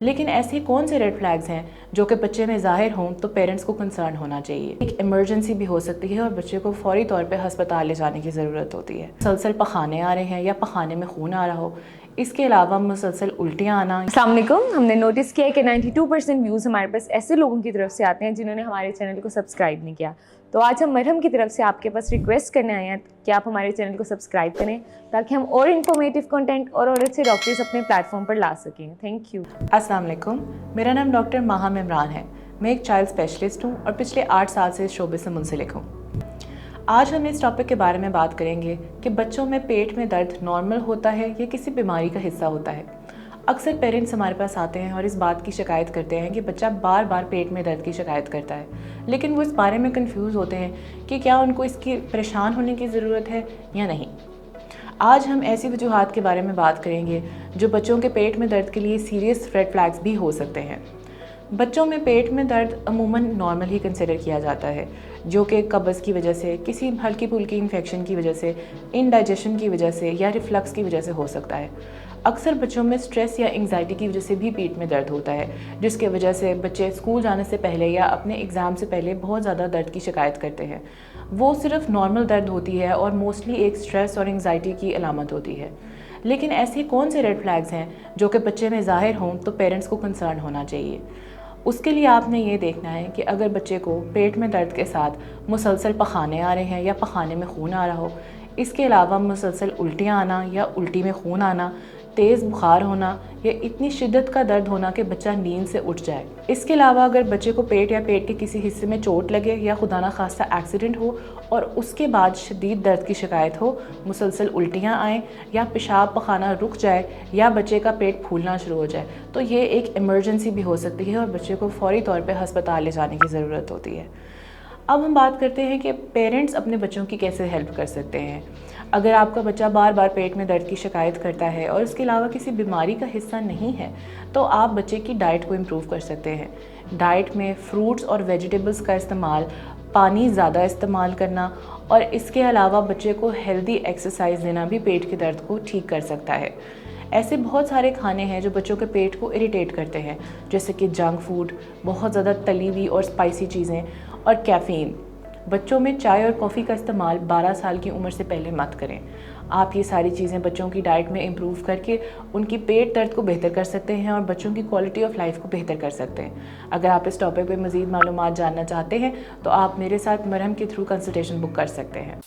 लेकिन ऐसे कौन से रेड फ्लैग्स हैं जो कि बच्चे में ज़ाहिर हों तो पेरेंट्स को कंसर्न होना चाहिए। एक इमरजेंसी भी हो सकती है और बच्चे को फौरी तौर पे हस्पताल ले जाने की ज़रूरत होती है। मुसलसल पखाने आ रहे हैं या पखाने में खून आ रहा हो, इसके अलावा मुसलसल उल्टियाँ आना। अस्सलाम वालेकुम। हमने नोटिस किया है कि 92% व्यूज़ हमारे पास ऐसे लोगों की तरफ से आते हैं जिन्होंने हमारे चैनल को सब्सक्राइब नहीं किया। तो आज हम मरहम की तरफ से आपके पास रिक्वेस्ट करने आए हैं कि आप हमारे चैनल को सब्सक्राइब करें ताकि हम और इन्फॉर्मेटिव कंटेंट और अच्छे डॉक्टर्स अपने प्लेटफॉर्म पर ला सकें। Thank you. अस्सलाम वालेकुम, मेरा नाम डॉक्टर माहम इमरान है। मैं एक चाइल्ड स्पेशलिस्ट हूँ और पिछले 8 साल से इस शोबे से मुंसलिक हूँ। आज हम इस टॉपिक के बारे में बात करेंगे कि बच्चों में पेट में दर्द नॉर्मल होता है या किसी बीमारी का हिस्सा होता है। अक्सर पेरेंट्स हमारे पास आते हैं और इस बात की शिकायत करते हैं कि बच्चा बार बार पेट में दर्द की शिकायत करता है, लेकिन वो इस बारे में कंफ्यूज होते हैं कि क्या उनको इसकी परेशान होने की ज़रूरत है या नहीं। आज हम ऐसी वजूहात के बारे में बात करेंगे जो बच्चों के पेट में दर्द के लिए सीरियस रेड फ्लैग्स भी हो सकते हैं। बच्चों में पेट में दर्द अमूमन नॉर्मल ही कंसिडर किया जाता है, जो कि कब्ज़ की वजह से, किसी हल्की फुल्की इन्फेक्शन की वजह से, इंडाइजेशन की वजह से या रिफ्लक्स की वजह से हो सकता है। अक्सर बच्चों में स्ट्रेस या एंग्जाइटी की वजह से भी पेट में दर्द होता है, जिसके वजह से बच्चे स्कूल जाने से पहले या अपने एग्ज़ाम से पहले बहुत ज़्यादा दर्द की शिकायत करते हैं। वो सिर्फ नॉर्मल दर्द होती है और मोस्टली एक स्ट्रेस और एंग्जाइटी की अलामत होती है। लेकिन ऐसे कौन से रेड फ्लैग्स हैं जो कि बच्चे में ज़ाहिर हों तो पेरेंट्स को कंसर्न होना चाहिए। उसके लिए आपने ये देखना है कि अगर बच्चे को पेट में दर्द के साथ मुसलसल पखाने आ रहे हैं या पखाने में खून आ रहा हो, इसके अलावा मुसलसल उल्टियाँ आना या उल्टी में खून आना, तेज़ बुखार होना या इतनी शिद्दत का दर्द होना कि बच्चा नींद से उठ जाए। इसके अलावा अगर बच्चे को पेट या पेट के किसी हिस्से में चोट लगे या खुदा ना खास्ता एक्सीडेंट हो और उसके बाद शदीद दर्द की शिकायत हो, मुसलसल उल्टियाँ आएँ या पेशाब पखाना रुक जाए या बच्चे का पेट फूलना शुरू हो जाए, तो ये एक इमरजेंसी भी हो सकती है और बच्चे को फौरी तौर पर हस्पताल ले जाने की ज़रूरत होती है। अब हम बात करते हैं कि पेरेंट्स अपने बच्चों की कैसे हेल्प कर सकते हैं। अगर आपका बच्चा बार बार पेट में दर्द की शिकायत करता है और इसके अलावा किसी बीमारी का हिस्सा नहीं है, तो आप बच्चे की डाइट को इम्प्रूव कर सकते हैं। डाइट में फ्रूट्स और वेजिटेबल्स का इस्तेमाल, पानी ज़्यादा इस्तेमाल करना और इसके अलावा बच्चे को हेल्दी एक्सरसाइज देना भी पेट के दर्द को ठीक कर सकता है। ऐसे बहुत सारे खाने हैं जो बच्चों के पेट को इरिटेट करते हैं, जैसे कि जंक फूड, बहुत ज़्यादा तली हुई और स्पाइसी चीज़ें और कैफ़ीन। बच्चों में चाय और कॉफ़ी का इस्तेमाल 12 साल की उम्र से पहले मत करें। आप ये सारी चीज़ें बच्चों की डाइट में इम्प्रूव करके उनकी पेट दर्द को बेहतर कर सकते हैं और बच्चों की क्वालिटी ऑफ लाइफ को बेहतर कर सकते हैं। अगर आप इस टॉपिक पे मज़ीद मालूमात जानना चाहते हैं तो आप मेरे साथ मरहम के थ्रू कंसल्टेशन बुक कर सकते हैं।